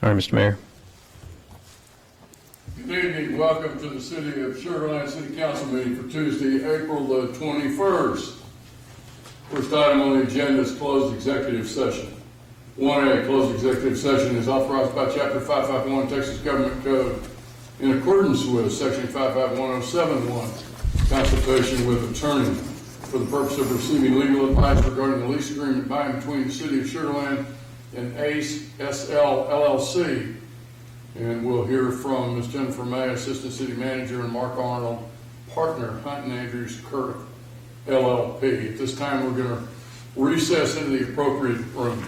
All right, Mr. Mayor. Good evening. Welcome to the City of Sugar Land City Council meeting for Tuesday, April the 21st. First item on the agenda is closed executive session. 1A, closed executive session is authorized by Chapter 551 Texas Government Code in accordance with Section 551071, consultation with attorney for the purpose of receiving legal advice regarding the lease agreement by and between the City of Sugar Land and ACE SL LLC. And we'll hear from Ms. Jennifer May, Assistant City Manager, and Mark Arnold, Partner, Hunt and Andrews Kirk, LLP. At this time, we're going to recess into the appropriate room.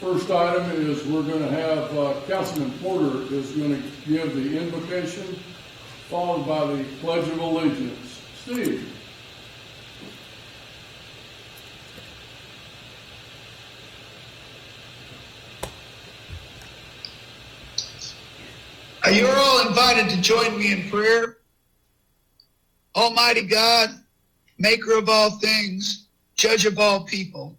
First item is we're going to have Councilman Porter is going to give the invocation, followed by the Pledge of Allegiance. Steve. You're all invited to join me in prayer. Almighty God, maker of all things, judge of all people,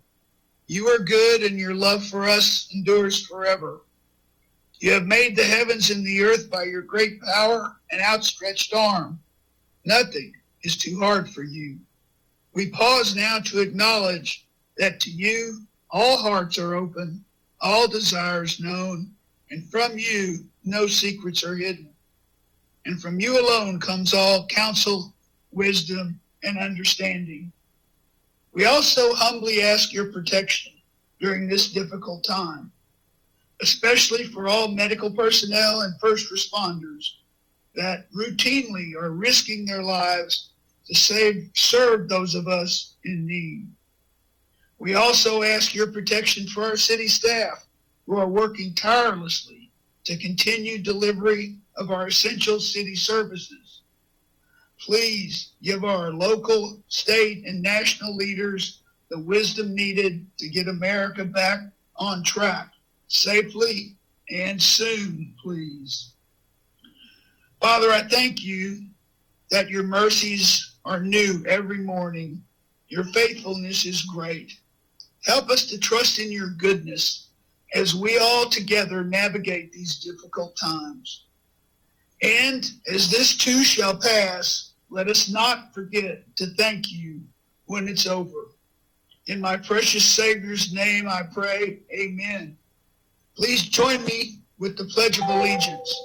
you are good and your love for us endures forever. You have made the heavens and the earth by your great power and outstretched arm. Nothing is too hard for you. We pause now to acknowledge that to you all hearts are open, all desires known, and from you no secrets are hidden. And from you alone comes all counsel, wisdom, and understanding. We also humbly ask your protection during this difficult time, especially for all medical personnel and first responders that routinely are risking their lives to serve those of us in need. We also ask your protection for our city staff who are working tirelessly to continue delivery of our essential city services. Please give our local, state, and national leaders the wisdom needed to get America back on track safely and soon, please. Father, I thank you that your mercies are new every morning. Your faithfulness is great. Help us to trust in your goodness as we all together navigate these difficult times. And as this too shall pass, let us not forget to thank you when it's over. In my precious Savior's name I pray, amen. Please join me with the Pledge of Allegiance.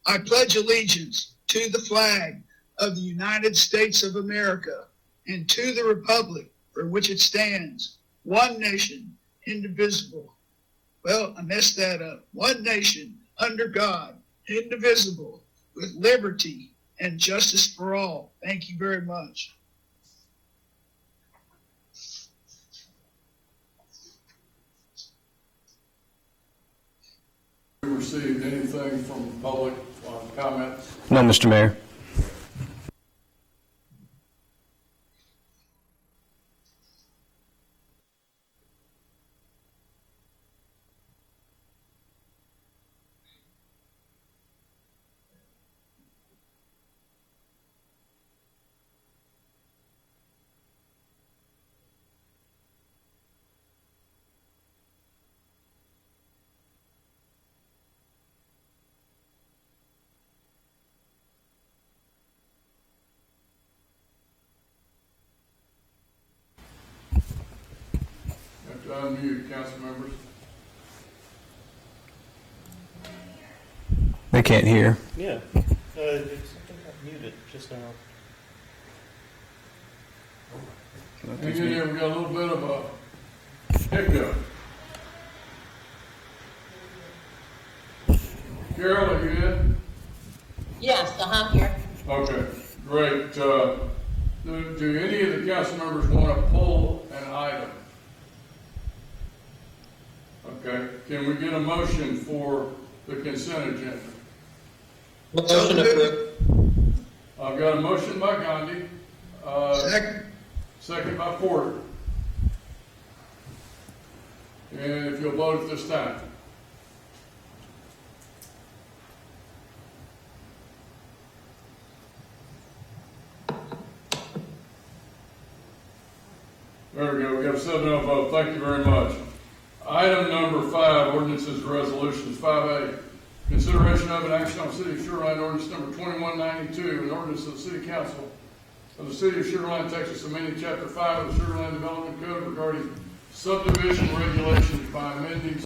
I pledge allegiance to the flag of the United States of America and to the republic for which it stands, one nation, indivisible. Well, I messed that up. One nation, under God, indivisible, with liberty and justice for all. Thank you very much. Have you received anything from the public comments? No, Mr. Mayor. Have to unmute, council members. They can't hear. Yeah, it's muted just now. Hang in here, we got a little bit of a hiccup. Carol, are you in? Yes, I'm here. Okay, great. Do any of the council members want to pull an item? Okay, can we get a motion for the consent agenda? Motion approved. I've got a motion by Gandhi. Second by Porter. And if you'll vote at this time. There we go. We got a 7-0 vote. Thank you very much. Item number 5, ordinances and resolutions. 5A, consideration of an action on City of Shoreline ordinance number 2192, an ordinance of the City Council of the City of Shoreline, Texas, amending Chapter 5 of the Shoreline Development Code regarding subdivision regulations by amending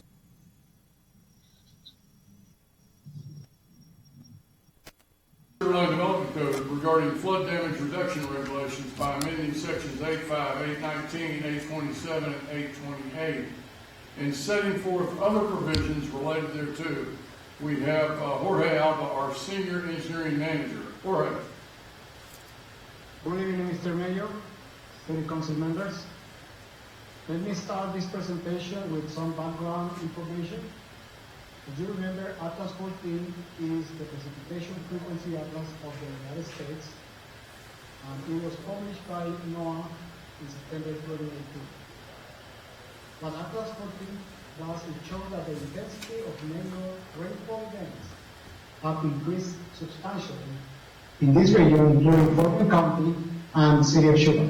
Shoreline Development Code regarding flood damage reduction regulations by amending sections 8.5, 8.19, 8.27, and 8.28, and setting forth other provisions related thereto. We have Jorge Alba, our Senior Engineering Manager. Jorge. Good evening, Mr. Mayor, City Council members. Let me start this presentation with some background information. As you remember, Atlas 14 is the precipitation frequency atlas of the United States, and it was published by NOAA in September 2018. What Atlas 14 does, it shows that the intensity of major rainfall events have increased substantially in this region, including Fulton County and the city of Sugar.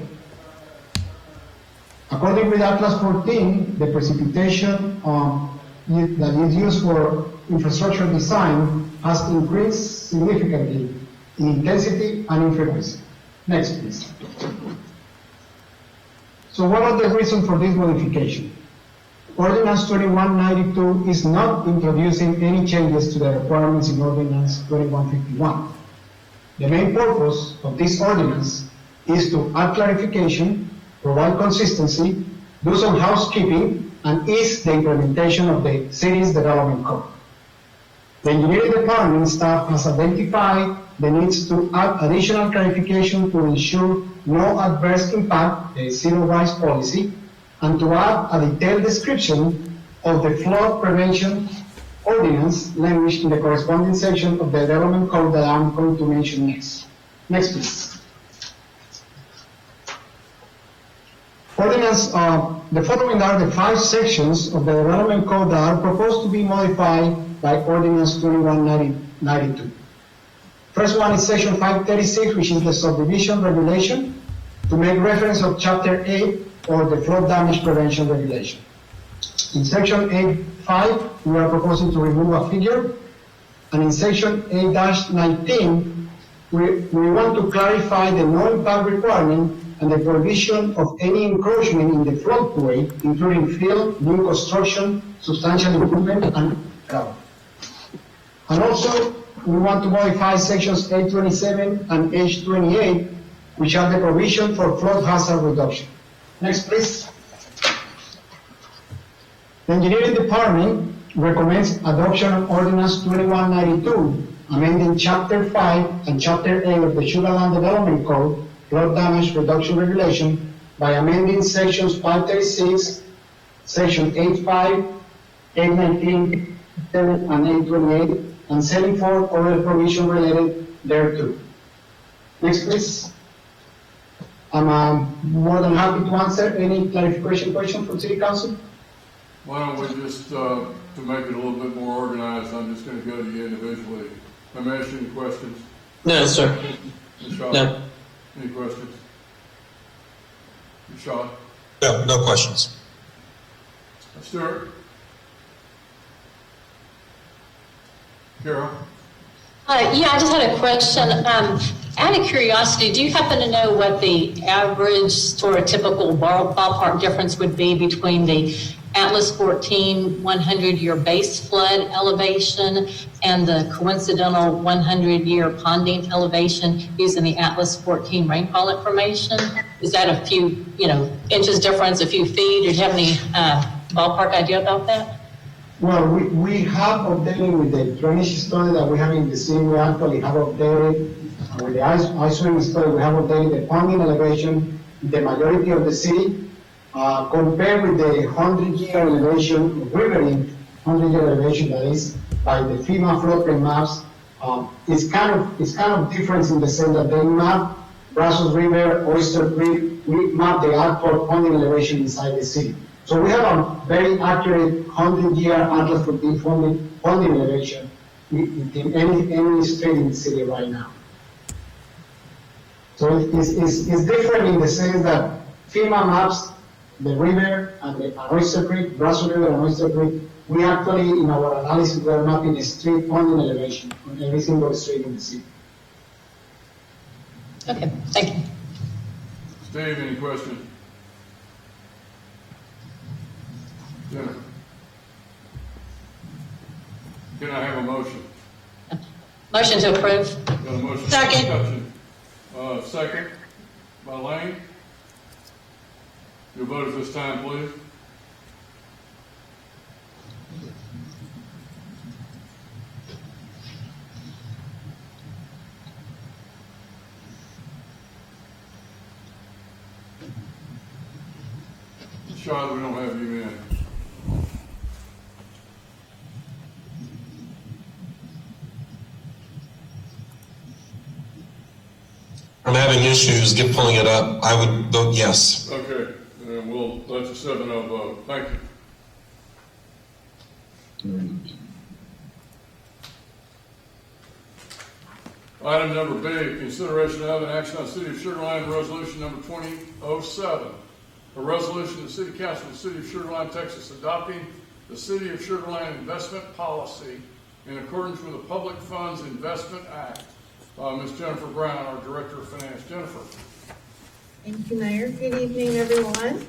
According with Atlas 14, the precipitation that is used for infrastructure design has increased significantly in intensity and in frequency. Next, please. So what are the reasons for this modification? Ordinance 2192 is not introducing any changes to the requirements in Ordinance 2151. The main purpose of this ordinance is to add clarification, provide consistency, do some housekeeping, and ease the implementation of the city's development code. The engineering department staff has identified the needs to add additional clarification to ensure no adverse impact the zero-rise policy, and to add a detailed description of the flood prevention ordinance language in the corresponding section of the development code that I'm going to mention next. Next, please. Ordinance, the following are the 5 sections of the development code that are proposed to be modified by Ordinance 2192. First one is section 536, which is the subdivision regulation, to make reference of chapter 8 or the flood damage prevention regulation. In section 8.5, we are proposing to remove a figure, and in section 8-19, we want to clarify the no impact requirement and the prohibition of any encroachment in the floodway, including fill, new construction, substantial improvement, and gravel. And also, we want to modify sections 827 and 828, which are the provision for flood hazard reduction. Next, please. The engineering department recommends adoption of Ordinance 2192, amending Chapter 5 and Chapter 8 of the Sugarland Development Code, Flood Damage Reduction Regulation, by amending sections 536, section 85, 819, 7, and 828, and setting forth other provisions related thereto. Next, please. I'm more than happy to answer any clarification question from City Council. Why don't we just, to make it a little bit more organized, I'm just going to go to you individually. Am I asking any questions? No, sir. Michelle, No. any questions? Michelle? No, no questions. Stuart? Carol? Yeah, I just had a question. Out of curiosity, do you happen to know what the average sort of typical ballpark difference would be between the Atlas 14 100-year base flood elevation and the coincidental 100-year ponding elevation using the Atlas 14 rainfall information? Is that a few, inches difference, a few feet? Do you have any ballpark idea about that? Well, we have updated with the drainage study that we have in the city. We actually have updated with the ice swim study. We have updated the ponding elevation in the majority of the city. Compared with the 100-year elevation, riverine 100-year elevation that is by the FEMA floodplain maps, it's kind of different in the sense that they map Brazos River, Oyster Creek, we map the actual ponding elevation inside the city. So we have a very accurate 100-year Atlas 14 ponding elevation in any street in the city right now. So it's different in the sense that FEMA maps the river and the Oyster Creek, Brazos River and Oyster Creek. We actually, in our analysis, we are mapping the street ponding elevation on every single street in the city. Okay, thank you. Steve, any questions? Jennifer? Can I have a motion? Motion to approve. Got a motion for Second. discussion. Second by Lane. Your vote at this time, please. Rashad, we don't have you in. I'm having issues pulling it up. I would vote yes. Okay, then we'll let you 7-0 vote. Thank you. Item number B, consideration of an action on City of Sugar Land Resolution number 2007. A resolution of the City Council of the City of Sugar Land, Texas, adopting the City of Sugar Land investment policy in accordance with the Public Funds Investment Act. Ms. Jennifer Brown, our Director of Finance. Jennifer. Thank you, Mayor. Good evening, everyone.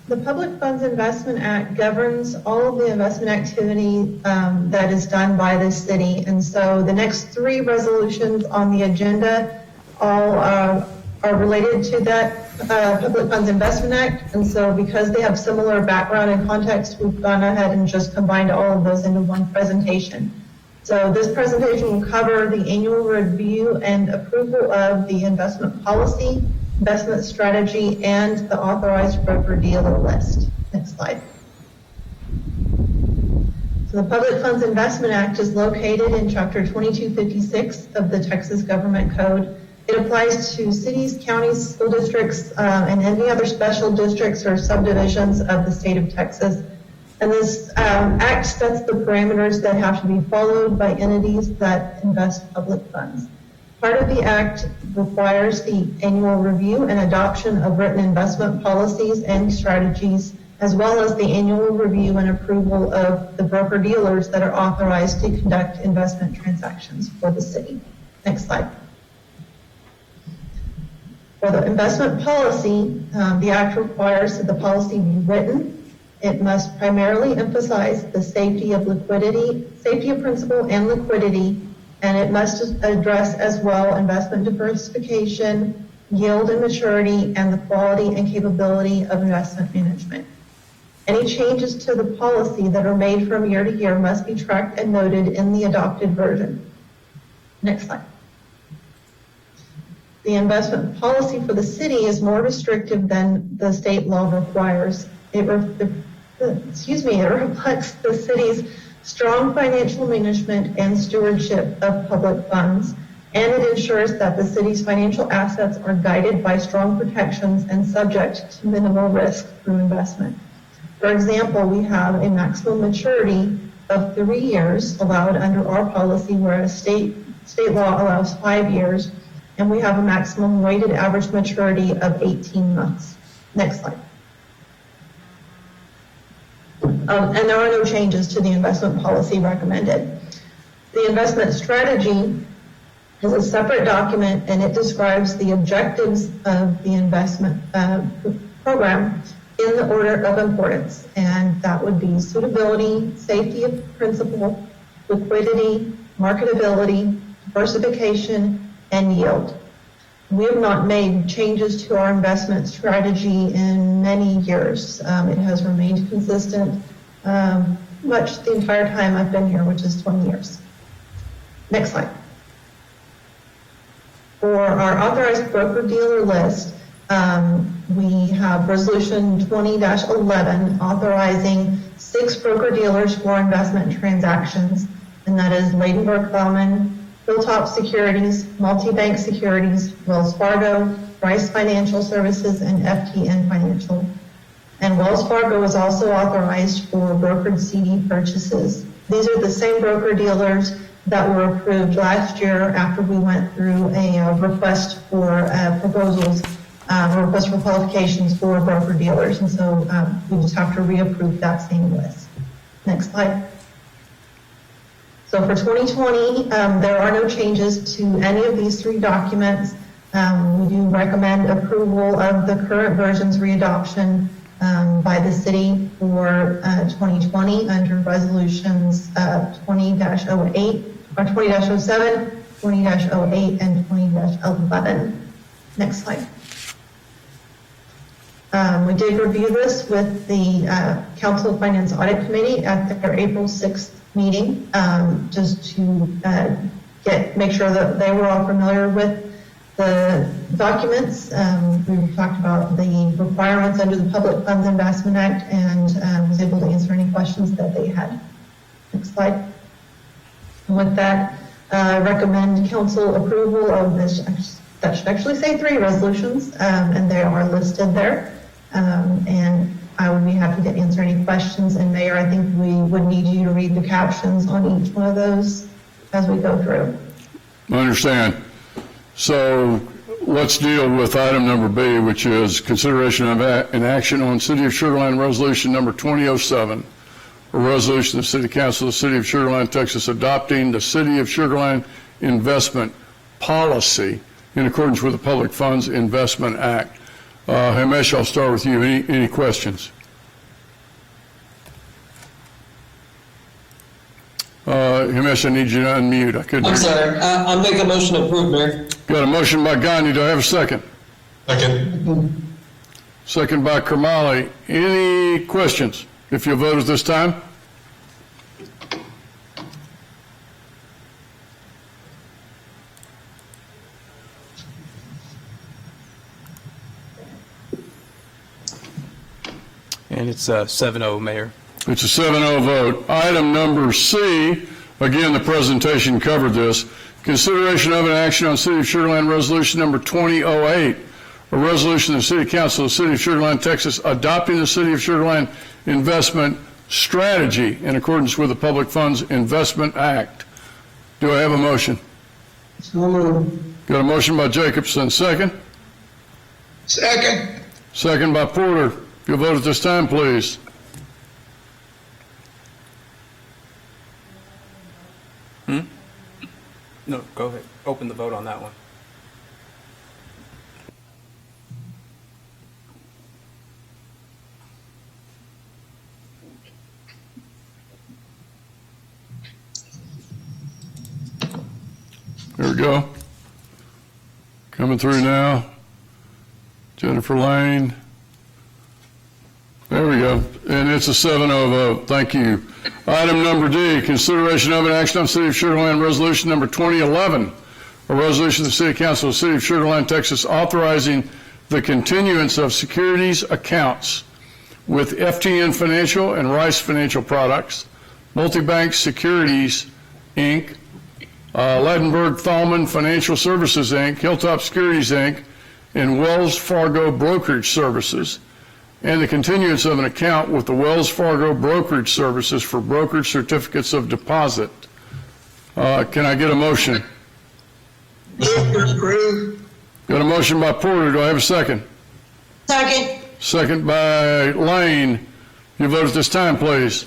The Public Funds Investment Act governs all of the investment activity that is done by the city. And so the next three resolutions on the agenda all are related to that Public Funds Investment Act. And so because they have similar background and context, we've gone ahead and just combined all of those into one presentation. So this presentation will cover the annual review and approval of the investment policy, investment strategy, and the authorized broker-dealer list. Next slide. So the Public Funds Investment Act is located in Chapter 2256 of the Texas Government Code. It applies to cities, counties, school districts, and any other special districts or subdivisions of the state of Texas. And this act sets the parameters that have to be followed by entities that invest public funds. Part of the act requires the annual review and adoption of written investment policies and strategies, as well as the annual review and approval of the broker-dealers that are authorized to conduct investment transactions for the city. Next slide. For the investment policy, the act requires that the policy be written. It must primarily emphasize the safety of principal and liquidity, and it must address as well investment diversification, yield and maturity, and the quality and capability of investment management. Any changes to the policy that are made from year to year must be tracked and noted in the adopted version. Next slide. The investment policy for the city is more restrictive than the state law requires. It reflects the city's strong financial management and stewardship of public funds, and it ensures that the city's financial assets are guided by strong protections and subject to minimal risk through investment. For example, we have a maximum maturity of 3 years allowed under our policy, whereas state law allows 5 years, and we have a maximum weighted average maturity of 18 months. Next slide. And there are no changes to the investment policy recommended. The investment strategy is a separate document, and it describes the objectives of the investment program in the order of importance, and that would be suitability, safety of principal, liquidity, marketability, diversification, and yield. We have not made changes to our investment strategy in many years. It has remained consistent much the entire time I've been here, which is 20 years. Next slide. For our authorized broker-dealer list, we have Resolution 20-11 authorizing 6 broker-dealers for investment transactions, and that is Ladenburg-Thalmann, Hilltop Securities, Multibank Securities, Wells Fargo, Rice Financial Services, and FTN Financial. And Wells Fargo is also authorized for brokered CD purchases. These are the same broker-dealers that were approved last year after we went through a request for proposals, request for qualifications for broker-dealers. And so we just have to reapprove that same list. Next slide. So for 2020, there are no changes to any of these 3 documents. We do recommend approval of the current version's readoption by the city for 2020 under resolutions 20-08, or 20-07, 20-08, and 20-11. Next slide. We did review this with the Council of Finance Audit Committee at their April 6th meeting, just to make sure that they were all familiar with The documents, we talked about the requirements under the Public Funds Investment Act and was able to answer any questions that they had. Next slide. And with that, I recommend council approval of this, that should actually say 3 resolutions, and they are listed there. And I would be happy to answer any questions. And Mayor, I think we would need you to read the captions on each one of those as we go through. I understand. So let's deal with item number B, which is consideration of an action on City of Sugar Land Resolution number 2007, a resolution of the City Council of the City of Sugar Land, Texas, adopting the City of Sugar Land investment policy in accordance with the Public Funds Investment Act. Himesh, I'll start with you. Any questions? Himesh, I need you to unmute. I couldn't. I'm sorry. I'll make a motion to approve, Mayor. Got a motion by Gandhi. Do I have a second? Second. Second by Kamali. Any questions? If you'll vote at this time. And it's 7-0, Mayor. It's a 7-0 vote. Item number C, again, the presentation covered this. Consideration of an action on City of Sugar Land Resolution number 2008, a resolution of the City Council of the City of Sugar Land, Texas, adopting the City of Sugar Land investment strategy in accordance with the Public Funds Investment Act. Do I have a motion? So moved. Got a motion by Jacobson. Second? Second. Second by Porter. If you'll vote at this time, please. No, go ahead. Open the vote on that one. There we go. Coming through now. Jennifer Lane. There we go. And it's a 7-0 vote. Thank you. Item number D, consideration of an action on City of Sugar Land Resolution number 2011, a resolution of the City Council of the City of Sugar Land, Texas, authorizing the continuance of securities accounts with FTN Financial and Rice Financial Products, Multibank Securities, Inc., Ladenburg Thalman Financial Services, Inc., Hilltop Securities, Inc., and Wells Fargo Brokerage Services, and the continuance of an account with the Wells Fargo Brokerage Services for brokerage certificates of deposit. Can I get a motion? Move to approve. Got a motion by Porter. Do I have a second? Second. Second by Lane. You vote at this time, please.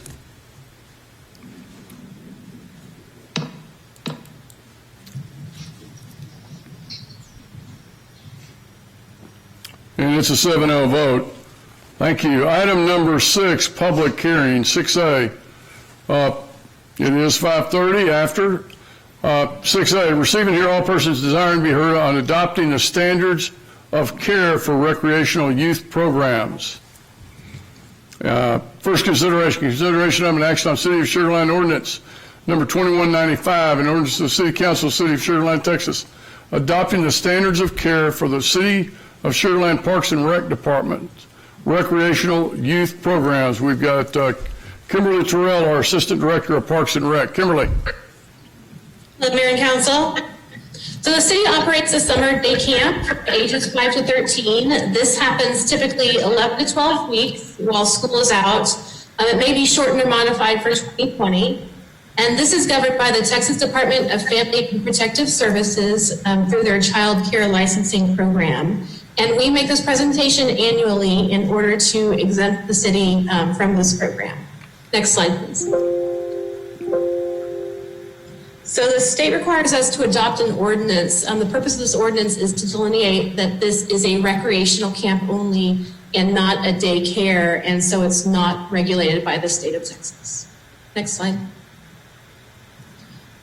And it's a 7-0 vote. Thank you. Item number 6, public hearing, 6A. It is 5:30 after. 6A, receive and hear all persons desiring to be heard on adopting the standards of care for recreational youth programs. First consideration of an action on City of Sugar Land Ordinance number 2195, an ordinance of the City Council of the City of Sugar Land, Texas, adopting the standards of care for the City of Sugar Land Parks and Rec Department recreational youth programs. We've got Kimberly Terrell, our Assistant Director of Parks and Rec. Kimberly. Hello, Mayor and Council. So the city operates a summer day camp for ages 5 to 13. This happens typically 11 to 12 weeks while school is out. It may be shortened or modified for 2020. And this is governed by the Texas Department of Family and Protective Services through their child care licensing program. And we make this presentation annually in order to exempt the city from this program. Next slide, please. So the state requires us to adopt an ordinance. The purpose of this ordinance is to delineate that this is a recreational camp only and not a daycare, and so it's not regulated by the state of Texas. Next slide.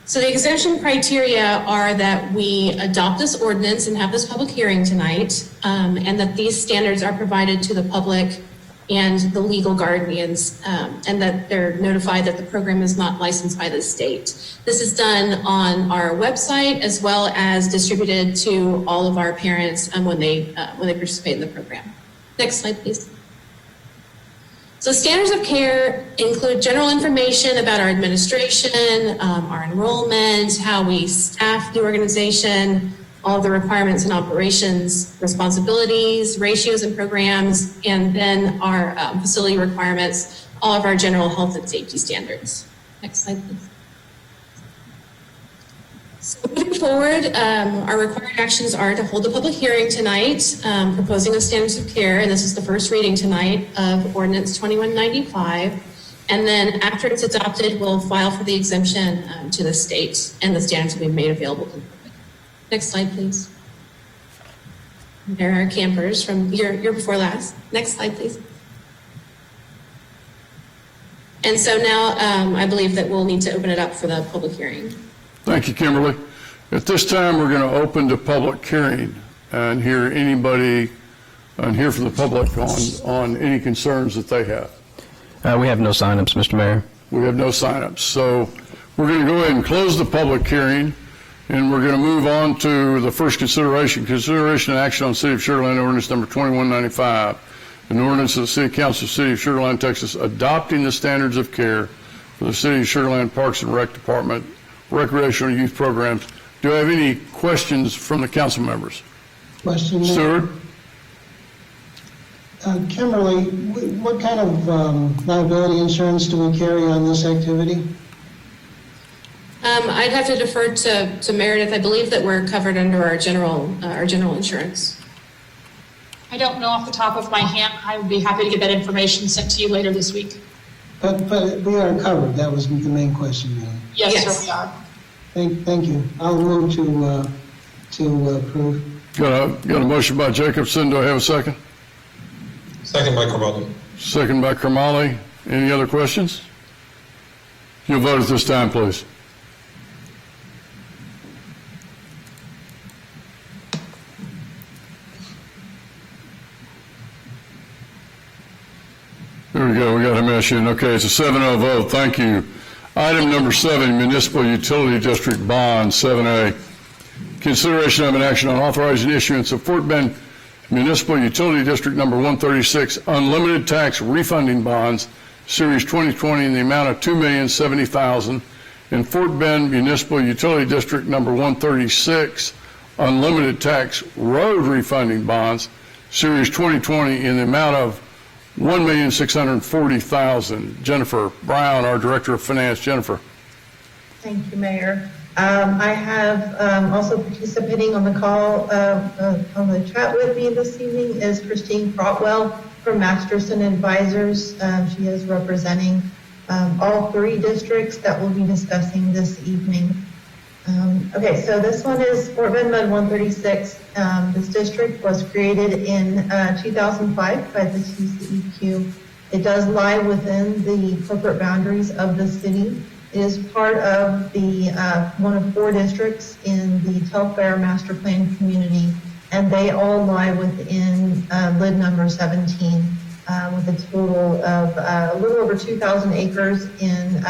So the exemption criteria are that we adopt this ordinance and have this public hearing tonight, and that these standards are provided to the public and the legal guardians, and that they're notified that the program is not licensed by the state. This is done on our website as well as distributed to all of our parents when they participate in the program. Next slide, please. So standards of care include general information about our administration, our enrollment, how we staff the organization, all the requirements and operations, responsibilities, ratios and programs, and then our facility requirements, all of our general health and safety standards. Next slide, please. So moving forward, our required actions are to hold a public hearing tonight, proposing the standards of care, and this is the first reading tonight of Ordinance 2195. And then after it's adopted, we'll file for the exemption to the state, and the standards will be made available to the public. Next slide, please. There are campers from year before last. Next slide, please. And so now I believe that we'll need to open it up for the public hearing. Thank you, Kimberly. At this time, we're going to open the public hearing and hear from the public on any concerns that they have. We have no signups, Mr. Mayor. We have no signups. So we're going to go ahead and close the public hearing, and we're going to move on to the first consideration and action on City of Sugar Land Ordinance number 2195, an ordinance of the City Council of the City of Sugar Land, Texas, adopting the standards of care for the City of Sugar Land Parks and Rec Department recreational youth programs. Do I have any questions from the council members? Question. Stewart? Kimberly, what kind of liability insurance do we carry on this activity? I'd have to defer to Meredith. I believe that we're covered under our general insurance. I don't know off the top of my head. I would be happy to get that information sent to you later this week. But we are covered. That was the main question, really. Yes, sir, we are. Thank you. I'll move to approve. Got a motion by Jacobson. Do I have a second? Second by Carmali. Second by Carmali. Any other questions? You'll vote at this time, please. There we go. We got a mission. Okay, it's a 7-0 vote. Thank you. Item number 7, Municipal Utility District Bond, 7A. Consideration of an action on authorizing issuance of Fort Bend Municipal Utility District number 136 unlimited tax refunding bonds, Series 2020, in the amount of $2,070,000, and Fort Bend Municipal Utility District number 136 unlimited tax road refunding bonds, Series 2020, in the amount of $1,640,000. Jennifer Brown, our Director of Finance. Jennifer. Thank you, Mayor. I have also participating on the call on the chat with me this evening is Christine Crotwell from Masterson Advisors. She is representing all 3 districts that we'll be discussing this evening. Okay, so this one is Fort Bend Med 136. This district was created in 2005 by the CCEQ. It does lie within the corporate boundaries of the city. It is part of the one of 4 districts in the Telfair Master Plan community, and they all lie within lid number 17, with a total of a little over 2,000 acres in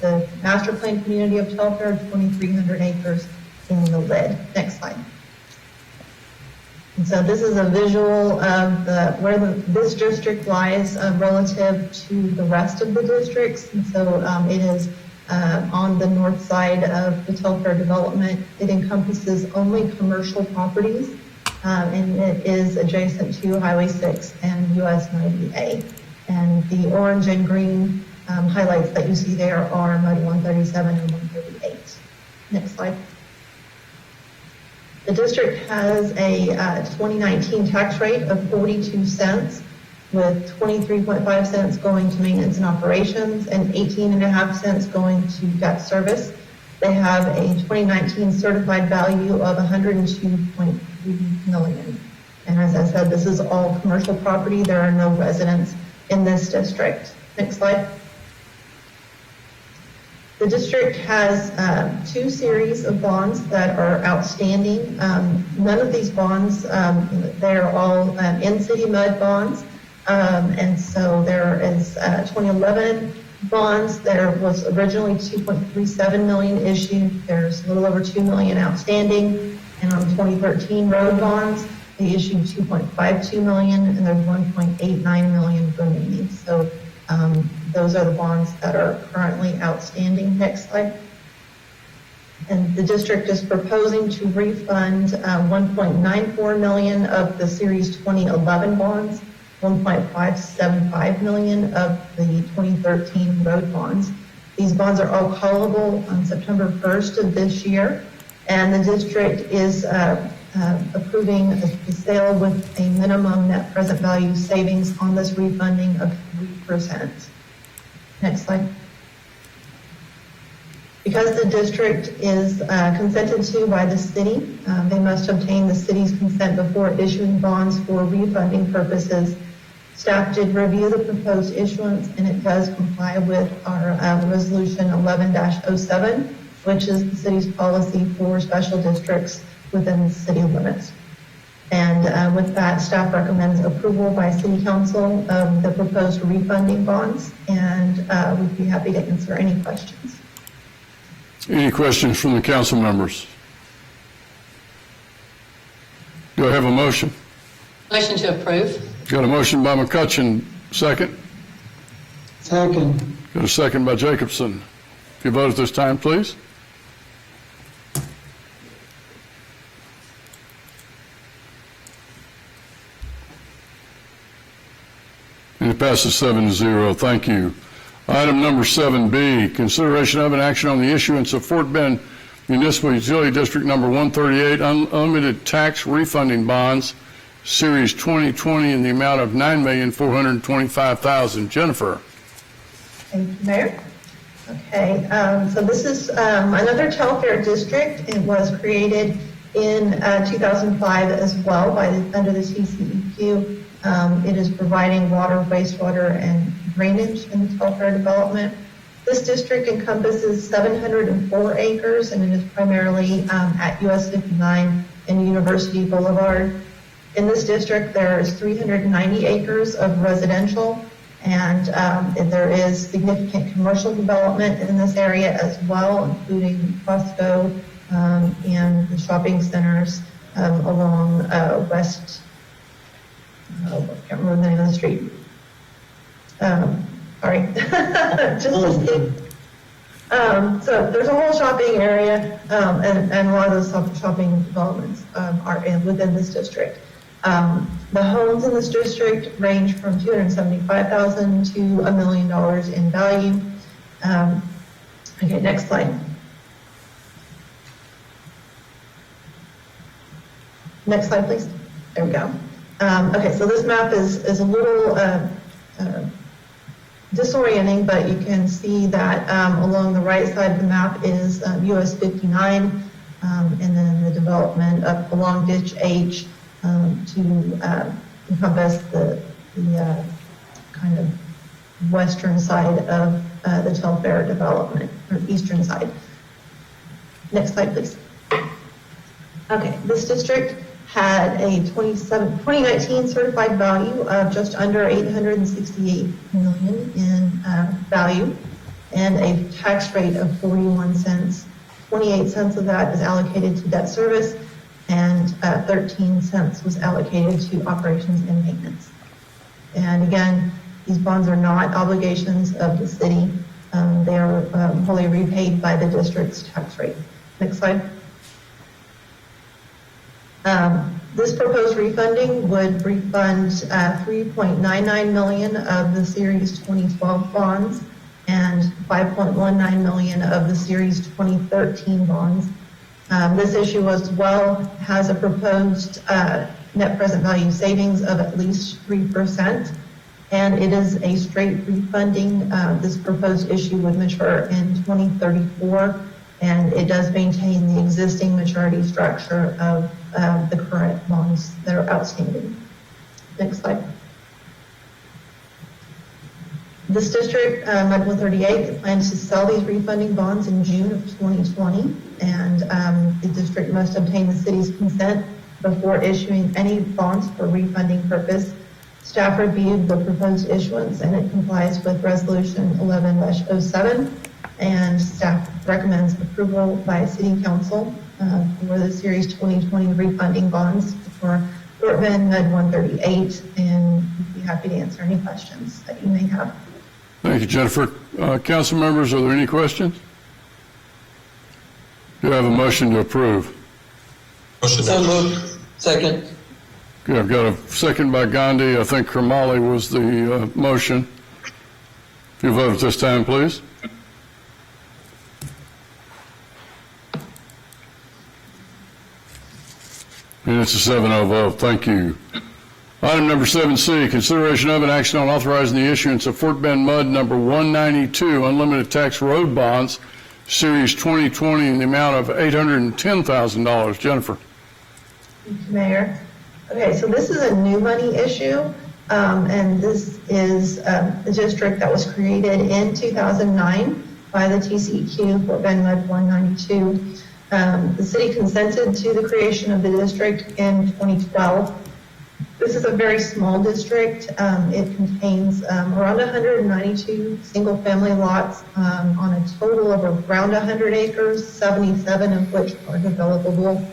the Master Plan community of Telfair, 2,300 acres in the lid. Next slide. And so this is a visual of where this district lies relative to the rest of the districts. And so it is on the north side of the Telfair development. It encompasses only commercial properties, and it is adjacent to Highway 6 and US 90A. And the orange and green highlights that you see there are Med 137 and 138. Next slide. The district has a 2019 tax rate of 42 cents, with 23.5 cents going to maintenance and operations and 18.5 cents going to debt service. They have a 2019 certified value of $102.3 million. And as I said, this is all commercial property. There are no residents in this district. Next slide. The district has 2 series of bonds that are outstanding. None of these bonds, they're all in-city mud bonds. And so there is 2011 bonds. There was originally 2.37 million issued. There's a little over 2 million outstanding. And on 2013 road bonds, they issued 2.52 million, and there's 1.89 million remaining. So those are the bonds that are currently outstanding. Next slide. And the district is proposing to refund 1.94 million of the Series 2011 bonds, 1.575 million of the 2013 road bonds. These bonds are all callable on September 1st of this year, and the district is approving the sale with a minimum net present value savings on this refunding of 3%. Next slide. Because the district is consented to by the city, they must obtain the city's consent before issuing bonds for refunding purposes. Staff did review the proposed issuance, and it does comply with our Resolution 11-07, which is the city's policy for special districts within the city limits. And with that, staff recommends approval by City Council of the proposed refunding bonds, and we'd be happy to answer any questions. Any questions from the council members? Do I have a motion? Motion to approve. Got a motion by McCutcheon, second. Second. Got a second by Jacobson. If you vote at this time, please. And it passes 7-0. Thank you. Item number 7B, consideration of an action on the issuance of Fort Bend Municipal Utility District number 138 unlimited tax refunding bonds, Series 2020, in the amount of $9,425,000. Jennifer. Thank you, Mayor. Okay, so this is another Telfair district. It was created in 2005 as well under the TCEQ. It is providing water, wastewater, and drainage in the Telfair development. This district encompasses 704 acres, and it is primarily at US 59 and University Boulevard. In this district, there is 390 acres of residential, and there is significant commercial development in this area as well, including Costco and the shopping centers along West, I can't remember the name of the street. Sorry. So there's a whole shopping area, and a lot of those shopping developments are within this district. The homes in this district range from $275,000 to $1 million in value. Okay, next slide. Next slide, please. There we go. Okay, so this map is a little disorienting, but you can see that along the right side of the map is US 59, and then the development up along Ditch H to encompass the kind of western side of the Telfair development, or eastern side. Next slide, please. Okay, this district had a 2019 certified value of just under $868 million in value, and a tax rate of 41 cents. 28 cents of that is allocated to debt service, and 13 cents was allocated to operations and maintenance. And again, these bonds are not obligations of the city. They are wholly repaid by the district's tax rate. Next slide. This proposed refunding would refund 3.99 million of the Series 2012 bonds and 5.19 million of the Series 2013 bonds. This issue as well has a proposed net present value savings of at least 3%, and it is a straight refunding. This proposed issue would mature in 2034, and it does maintain the existing maturity structure of the current bonds that are outstanding. Next slide. This district, Medical 38, plans to sell these refunding bonds in June of 2020, and the district must obtain the city's consent before issuing any bonds for refunding purpose. Staff reviewed the proposed issuance and it complies with Resolution 11-07, and staff recommends approval by City Council for the Series 2020 refunding bonds for Fort Bend Med 138, and we'd be happy to answer any questions that you may have. Thank you, Jennifer. Council members, are there any questions? Do I have a motion to approve? So moved. Second. Okay, I've got a second by Gandhi. I think Kermali was the motion. If you vote at this time, please. And it's a 7-0 vote. Thank you. Item number 7C, consideration of an action on authorizing the issuance of Fort Bend Mud number 192 unlimited tax road bonds, Series 2020, in the amount of $810,000. Jennifer. Thank you, Mayor. Okay, so this is a new money issue, and this is a district that was created in 2009 by the TCEQ, Fort Bend Mud 192. The city consented to the creation of the district in 2012. This is a very small district. It contains around 192 single-family lots on a total of around 100 acres, 77 of which are developable.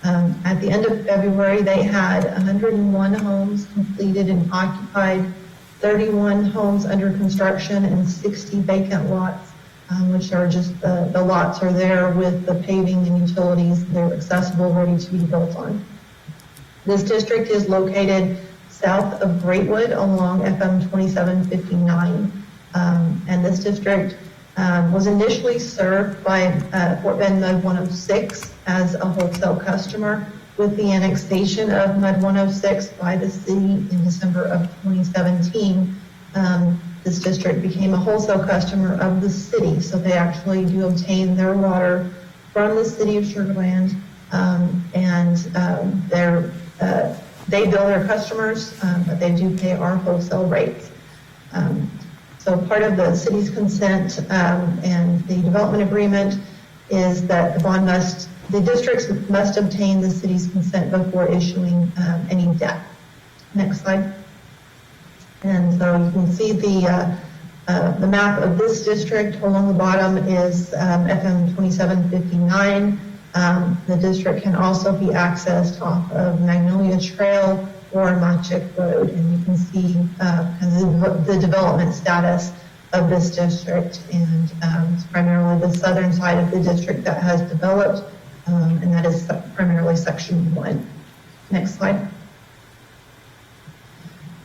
At the end of February, they had 101 homes completed and occupied, 31 homes under construction, and 60 vacant lots, which are just the lots are there with the paving and utilities. They're accessible, ready to be built on. This district is located south of Greatwood along FM 2759. And this district was initially served by Fort Bend Mud 106 as a wholesale customer. With the annexation of Mud 106 by the city in December of 2017, this district became a wholesale customer of the city. So they actually do obtain their water from the city of Sugar Land, and they bill their customers, but they do pay our wholesale rates. So part of the city's consent and the development agreement is that the districts must obtain the city's consent before issuing any debt. Next slide. And so you can see the map of this district. Along the bottom is FM 2759. The district can also be accessed off of Magnolia Trail or Machick Road, and you can see the development status of this district, and it's primarily the southern side of the district that has developed, and that is primarily Section 1. Next slide.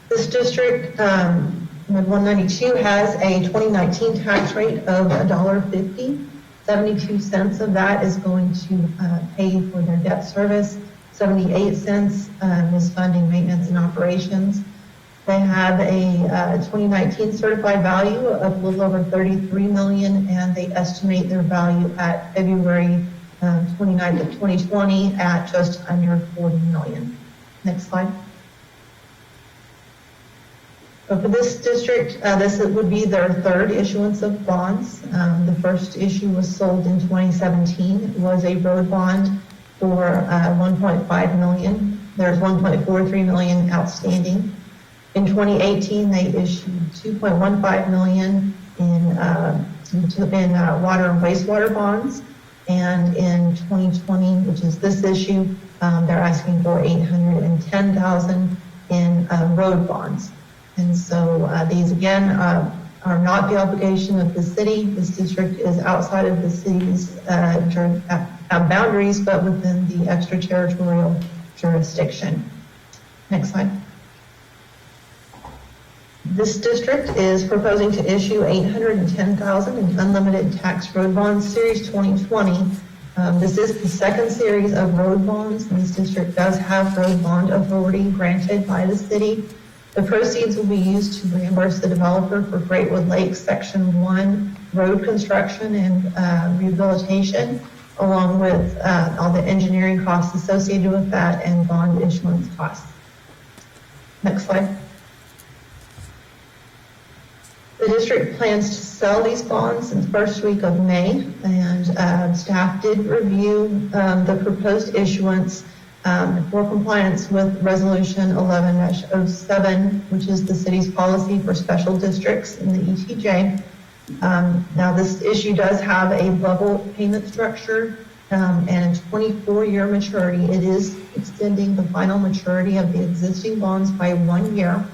This district, 192, has a 2019 tax rate of $1.50. 72 cents of that is going to pay for their debt service. 78 cents is funding maintenance and operations. They have a 2019 certified value of a little over $33 million, and they estimate their value at February 29th of 2020 at just under $40 million. Next slide. So for this district, this would be their third issuance of bonds. The first issue was sold in 2017. It was a road bond for $1.5 million. There's $1.43 million outstanding. In 2018, they issued $2.15 million in water and wastewater bonds. And in 2020, which is this issue, they're asking for $810,000 in road bonds. And so these, again, are not the obligation of the city. This district is outside of the city's boundaries, but within the extraterritorial jurisdiction. Next slide. This district is proposing to issue $810,000 in unlimited tax road bonds, Series 2020. This is the second series of road bonds. This district does have road bond authority granted by the city. The proceeds will be used to reimburse the developer for Greatwood Lake Section 1 road construction and rehabilitation, along with all the engineering costs associated with that and bond issuance costs. Next slide. The district plans to sell these bonds in the first week of May, and staff did review the proposed issuance for compliance with Resolution 11-07, which is the city's policy for special districts in the ETJ. Now, this issue does have a level payment structure and a 24-year maturity. It is extending the final maturity of the existing bonds by 1 year.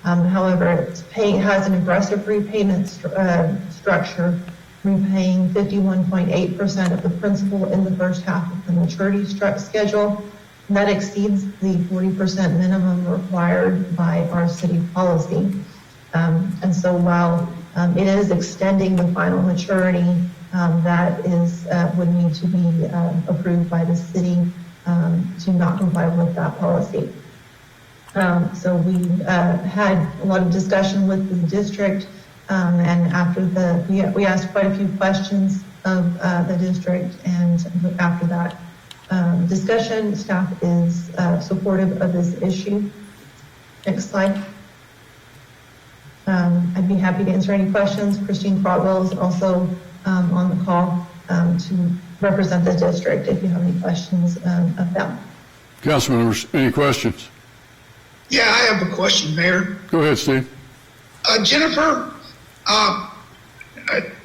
However, it has an aggressive repayment structure, repaying 51.8% of the principal in the first half of the maturity schedule. And that exceeds the 40% minimum required by our city policy. And so while it is extending the final maturity, that would need to be approved by the city to not comply with that policy. So we had a lot of discussion with the district, and after we asked quite a few questions of the district, and after that discussion, staff is supportive of this issue. Next slide. I'd be happy to answer any questions. Christine Crotwell is also on the call to represent the district if you have any questions of them. Council members, any questions? Yeah, I have a question, Mayor. Go ahead, Steve. Jennifer, I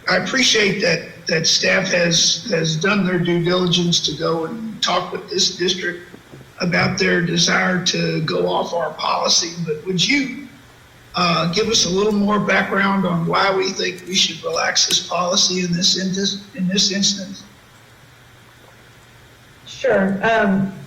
appreciate that staff has done their due diligence to go and talk with this district about their desire to go off our policy, but would you give us a little more background on why we think we should relax this policy in this instance? Sure.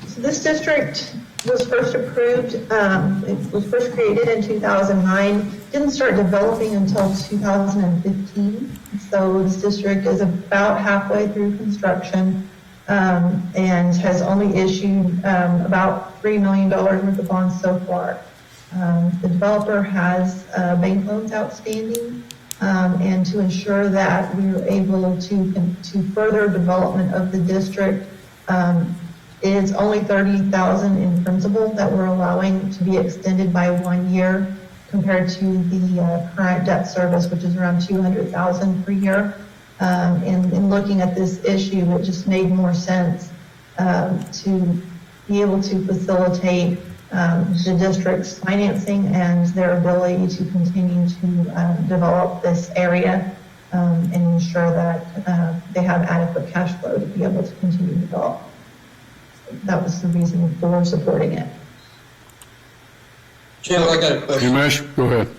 So this district was first approved, it was first created in 2009, didn't start developing until 2015. So this district is about halfway through construction and has only issued about $3 million worth of bonds so far. The developer has bank loans outstanding, and to ensure that we are able to further development of the district, it's only $30,000 in principal that we're allowing to be extended by 1 year compared to the current debt service, which is around $200,000 per year. And in looking at this issue, it just made more sense to be able to facilitate the district's financing and their ability to continue to develop this area and ensure that they have adequate cash flow to be able to continue to develop. That was the reason for supporting it. Joe, I got a question. Umesh, go ahead.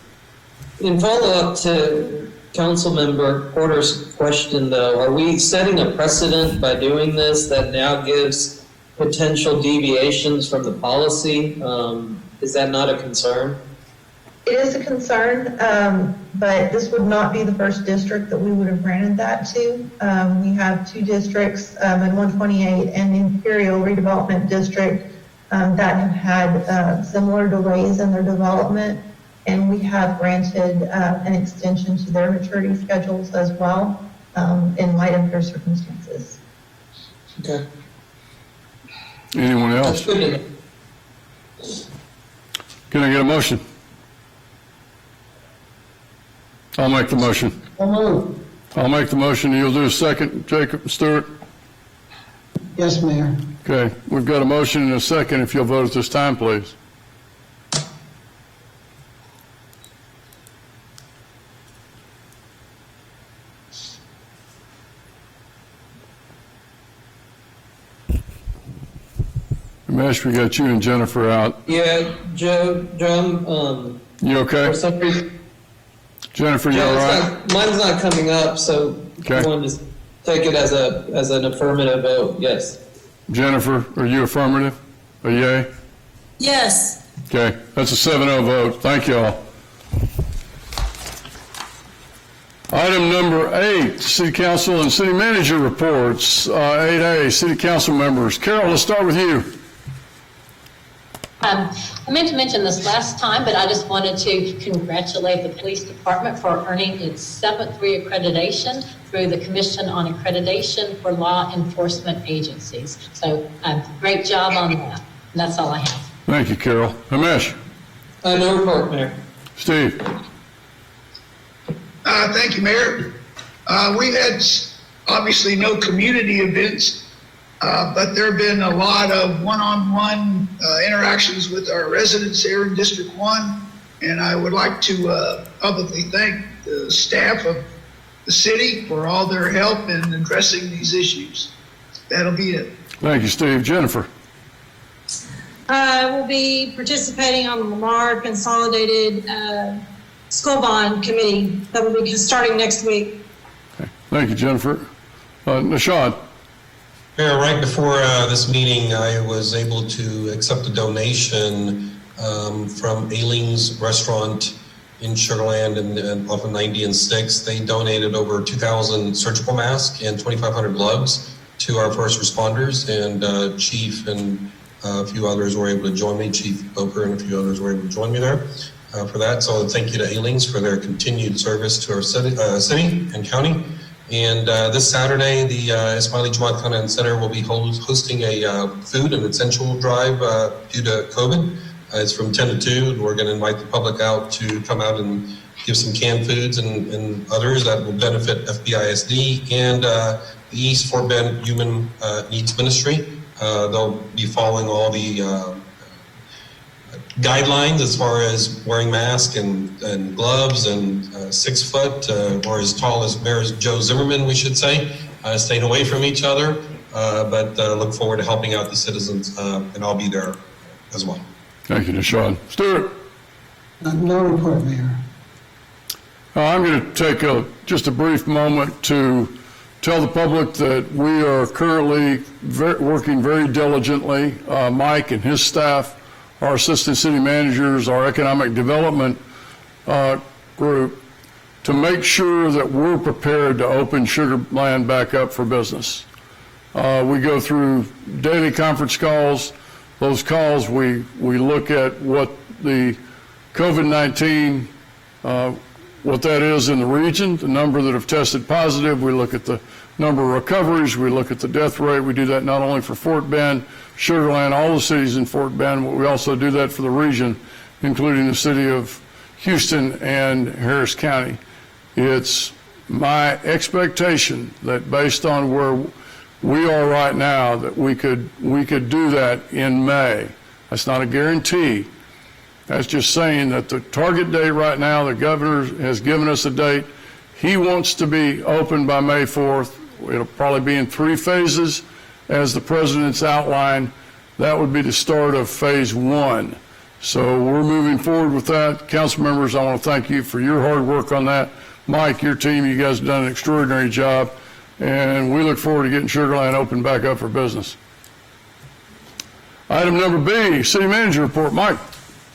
In follow-up to Councilmember Porter's question, though, are we setting a precedent by doing this that now gives potential deviations from the policy? Is that not a concern? It is a concern, but this would not be the first district that we would have granted that to. We have two districts in 128 and the Imperial Redevelopment District that have had similar delays in their development, and we have granted an extension to their maturity schedules as well in light of their circumstances. Okay. Anyone else? That's good. Can I get a motion? I'll make the motion. I'll make the motion. You'll do a second, Jacob Stewart? Yes, Mayor. Okay, we've got a motion and a second. If you'll vote at this time, please. Umesh, we got you and Jennifer out. Yeah, Joe, You okay? for some reason, Jennifer, you all right? mine's not coming up, so Okay. I wanted to take it as an affirmative vote, yes. Jennifer, are you affirmative? A yay? Yes. Okay, that's a 7-0 vote. Thank you all. Item number 8, City Council and City Manager reports. 8A, City Council members. Carol, let's start with you. I meant to mention this last time, but I just wanted to congratulate the police department for earning its 7th reaccreditation through the Commission on Accreditation for Law Enforcement Agencies. So great job on that. And that's all I have. Thank you, Carol. Umesh. No report, Mayor. Steve. Thank you, Mayor. We had obviously no community events But there have been a lot of one-on-one interactions with our residents here in District 1, and I would like to publicly thank the staff of the city for all their help in addressing these issues. That'll be it. Thank you, Steve. Jennifer? I will be participating on the Lamar Consolidated School Bond Committee that will be starting next week. Okay. Thank you, Jennifer. Nishad? Mayor, right before this meeting, I was able to accept a donation from Ailing's Restaurant in Sugarland and off of 90 and 6. They donated over 2,000 surgical masks and 2,500 gloves to our first responders, and Chief and a few others were able to join me. Chief Boker and a few others were able to join me there for that. So thank you to Ailing's for their continued service to our city and county. And this Saturday, the Ismaili Jamaat Convention Center will be hosting a food and essential drive due to COVID. It's from 10 to 2. We're going to invite the public out to come out and give some canned foods and others that will benefit FBISD and the East Fort Bend Human Needs Ministry. They'll be following all the guidelines as far as wearing masks and gloves and 6 foot or as tall as Mayor Joe Zimmerman, we should say, staying away from each other. But look forward to helping out the citizens, and I'll be there as well. Thank you, Nishad. Stuart? No report, Mayor. I'm going to take just a brief moment to tell the public that we are currently working very diligently, Mike and his staff, our assistant city managers, our economic development group, to make sure that we're prepared to open Sugarland back up for business. We go through daily conference calls. Those calls, we look at what the COVID-19, what that is in the region, the number that have tested positive. We look at the number of recoveries. We look at the death rate. We do that not only for Fort Bend, Sugarland, all the cities in Fort Bend, but we also do that for the region, including the city of Houston and Harris County. It's my expectation that based on where we are right now, that we could do that in May. That's not a guarantee. That's just saying that the target date right now, the governor has given us a date. He wants to be open by May 4th. It'll probably be in 3 phases as the president's outlined. That would be the start of phase 1. So we're moving forward with that. Council members, I want to thank you for your hard work on that. Mike, your team, you guys have done an extraordinary job. And we look forward to getting Sugarland open back up for business. Item number B, City Manager Report. Mike.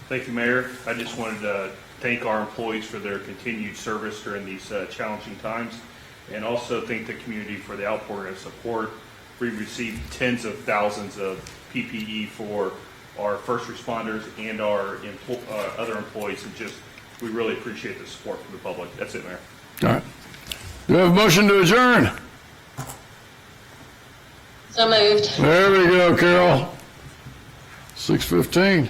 Thank you, Mayor. I just wanted to thank our employees for their continued service during these challenging times, and also thank the community for the outpouring of support. We received tens of thousands of PPE for our first responders and our other employees, and we really appreciate the support from the public. That's it, Mayor. All right. Do we have a motion to adjourn? So moved. There we go, Carol. 6:15.